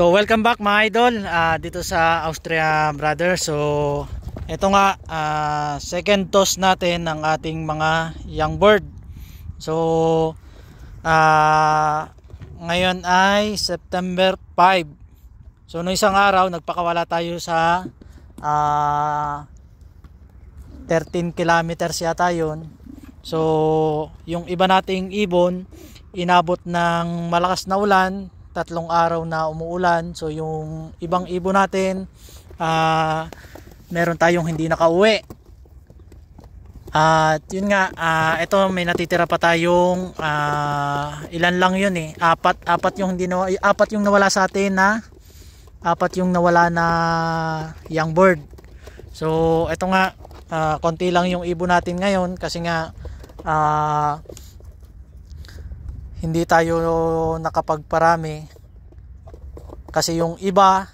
So welcome back mga idol dito sa Austria Brother. So ito nga second toss natin ng ating mga young bird. So ngayon ay September 5. So no isang araw nagpakawala tayo sa 13 kilometers yata yun. So yung iba nating ibon inabot ng malakas na ulan, 3 araw na umuulan. So yung ibang ibon natin meron tayong hindi nakauwi. At yun nga, ito may natitira pa tayong ilan lang yun apat yung apat yung nawala sa atin na apat yung nawala na young bird. So ito nga, konti lang yung ibon natin ngayon kasi nga hindi tayo nakapagparami kasi yung iba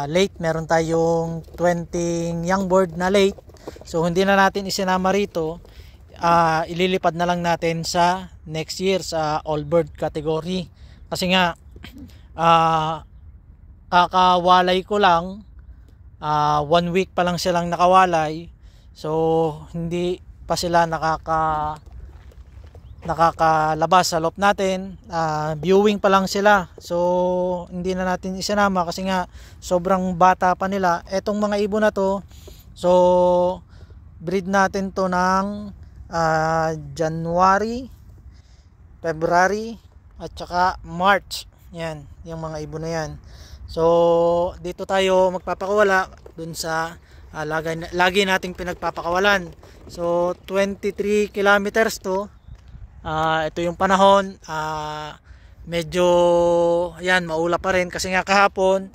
late, meron tayong 20 young bird na late. So hindi na natin isinama rito, ililipad na lang natin sa next year sa all bird category kasi nga kakawalay ko lang, 1 week pa lang silang nakawalay. So hindi pa sila nakakalabas sa loob natin, viewing pa lang sila. So hindi na natin isinama kasi nga sobrang bata pa nila etong mga ibon na to. So breed natin to ng January, February at saka March. Yan, yung mga ibon na yan. So dito tayo magpapakawala dun sa lagi nating pinagpapakawalan. So 23 kilometers to. Ito yung panahon, medyo yan, maulap pa rin kasi nga kahapon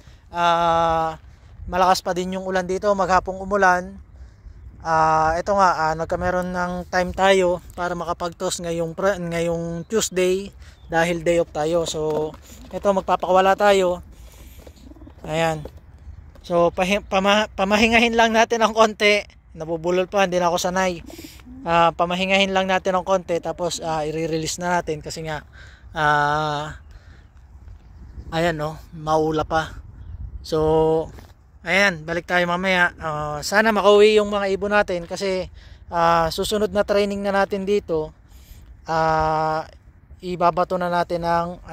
malakas pa din yung ulan dito, maghapong umulan. Ito nga, nagkameron ng time tayo para makapag-toss ngayong Tuesday dahil day off tayo. So ito, magpapakawala tayo. Ayan. So pamahingahin lang natin ng konti. Nabubulol pa, hindi na ako sanay. Pamahingahin lang natin ng konti tapos i-release na natin kasi nga ayan maula pa. So ayan, balik tayo mamaya. Sana makauwi yung mga ibon natin kasi susunod na training na natin dito, ibabato na natin ng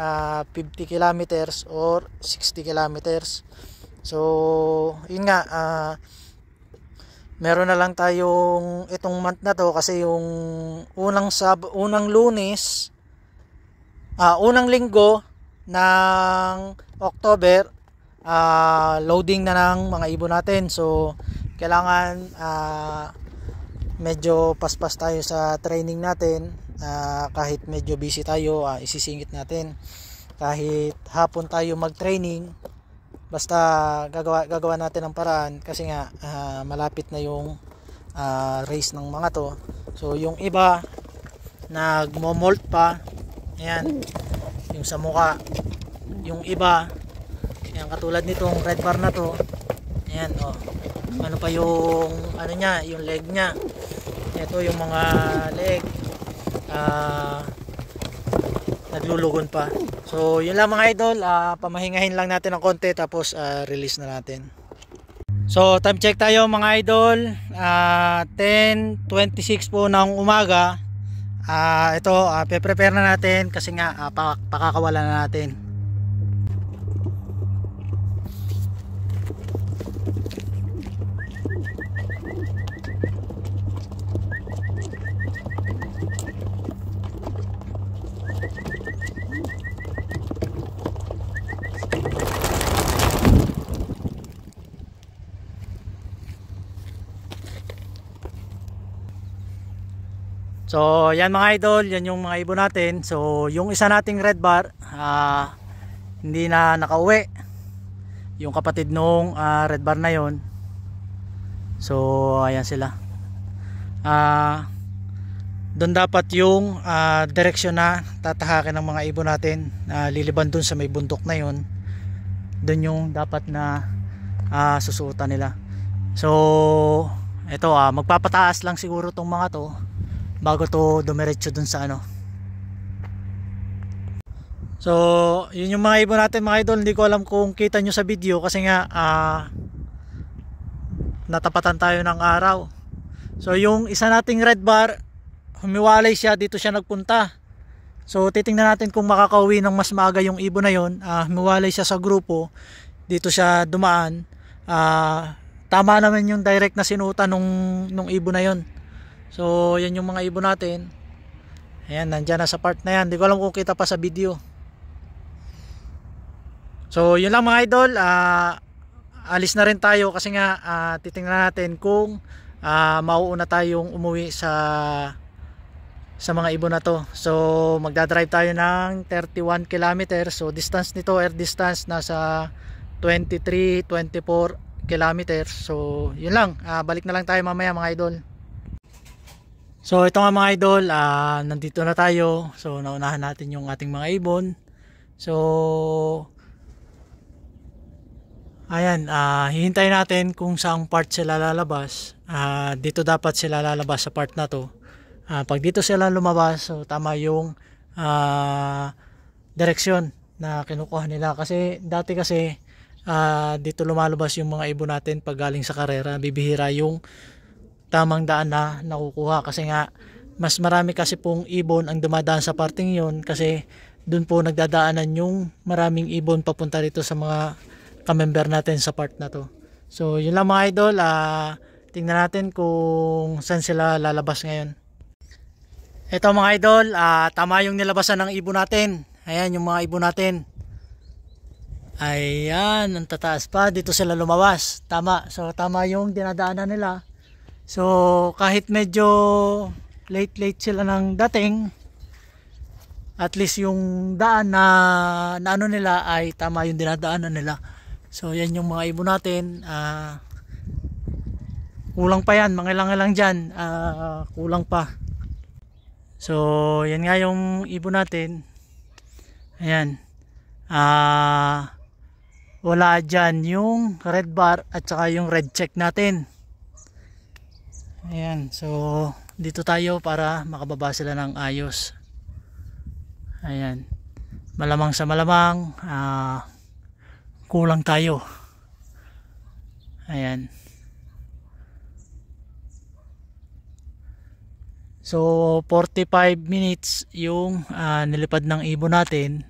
50 kilometers or 60 kilometers. So yun nga, meron na lang tayong itong month na to kasi yung unang Lunes, unang linggo ng October, loading na ng mga ibon natin. So kailangan medyo paspas tayo sa training natin. Kahit medyo busy tayo, isisingit natin kahit hapon tayo mag-training. Basta gagawa natin ng paraan kasi nga malapit na yung race ng mga to. So yung iba nagmo-molt pa, ayan, yung sa mukha. Yung iba, ayan, katulad nitong red bar na to, ayan, ano pa yung ano niya, yung leg niya. Ito yung mga leg, naglulugon pa. So yun lang mga idol, pamahingahin lang natin ng konti tapos release na natin. So time check tayo mga idol, 10:26 po ng umaga. Ito, pe-prepare na natin kasi nga pakakawala na natin. So yan mga idol, yan yung mga ibon natin. So yung isa nating red bar, hindi na nakauwi, yung kapatid nung red bar na yon. So ayan sila. Doon dapat yung direksyon na tatahakin ng mga ibon natin, liliban dun sa may bundok na yon. Doon yung dapat na susuotan nila. So ito, magpapataas lang siguro tong mga to bago to dumiretso dun sa ano. So yun yung mga ibon natin mga idol. Hindi ko alam kung kita nyo sa video kasi nga natapatan tayo ng araw. So yung isa nating red bar, humiwalay siya, dito siya nagpunta. So titingnan natin kung makakauwi ng mas maaga yung ibon na yon. Humiwalay siya sa grupo, dito siya dumaan. Tama naman yung direct na sinuta nung ibon na yon. So yan yung mga ibon natin. Ayan, nandyan na sa part na yan. Hindi ko alam kung kita pa sa video. So yun lang mga idol. Alis na rin tayo kasi nga titingnan natin kung mauuna tayong umuwi sa mga ibon na to. So magdadrive tayo ng 31 kilometers. So distance nito, air distance, nasa 23-24 kilometers. So yun lang, balik na lang tayo mamaya mga idol. So ito nga mga idol, nandito na tayo. So naunahan natin yung ating mga ibon. So ayan, hihintayin natin kung saang part sila lalabas. Dito dapat sila lalabas sa part na to. Pag dito sila lumabas, so tama yung direksyon na kinukuha nila. Kasi dati kasi dito lumalabas yung mga ibon natin pag galing sa karera. Bibihira yung tamang daan na nakukuha. Kasi nga, mas marami kasi pong ibon ang dumadaan sa parting yun. Kasi dun po nagdadaanan yung maraming ibon papunta rito sa mga ka-member natin sa part na to. So yun lang mga idol, tingnan natin kung saan sila lalabas ngayon. Ito mga idol, tama yung nilabasan ng ibon natin. Ayan yung mga ibon natin. Ayan, ang tataas pa, dito sila lumabas. Tama, so tama yung dinadaanan nila. So kahit medyo late sila ng dating, at least yung daan na ano nila ay tama yung dinadaanan nila. So yan yung mga ibon natin. Kulang pa yan, mga ilang dyan, kulang pa. So yan nga yung ibon natin. Ayan, wala dyan yung red bar at saka yung red check natin. Ayan, so dito tayo para makababa sila ng ayos. Ayan, malamang sa malamang kulang tayo. Ayan. So 45 minutes yung nilipad ng ibon natin.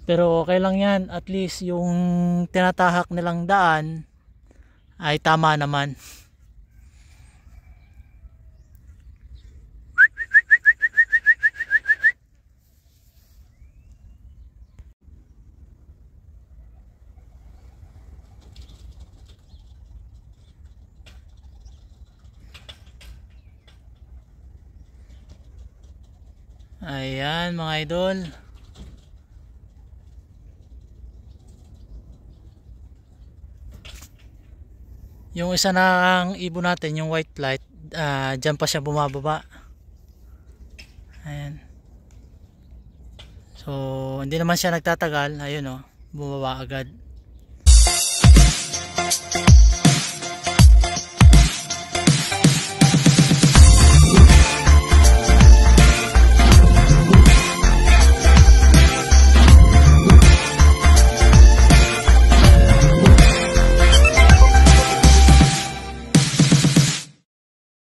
Pero okay lang yan, at least yung tinatahak nilang daan ay tama naman. Ayan mga idol. Yung isa ng ibon natin, yung white flight, dyan pa siya bumababa. Ayan. So hindi naman siya nagtatagal. Ayun, bumaba agad.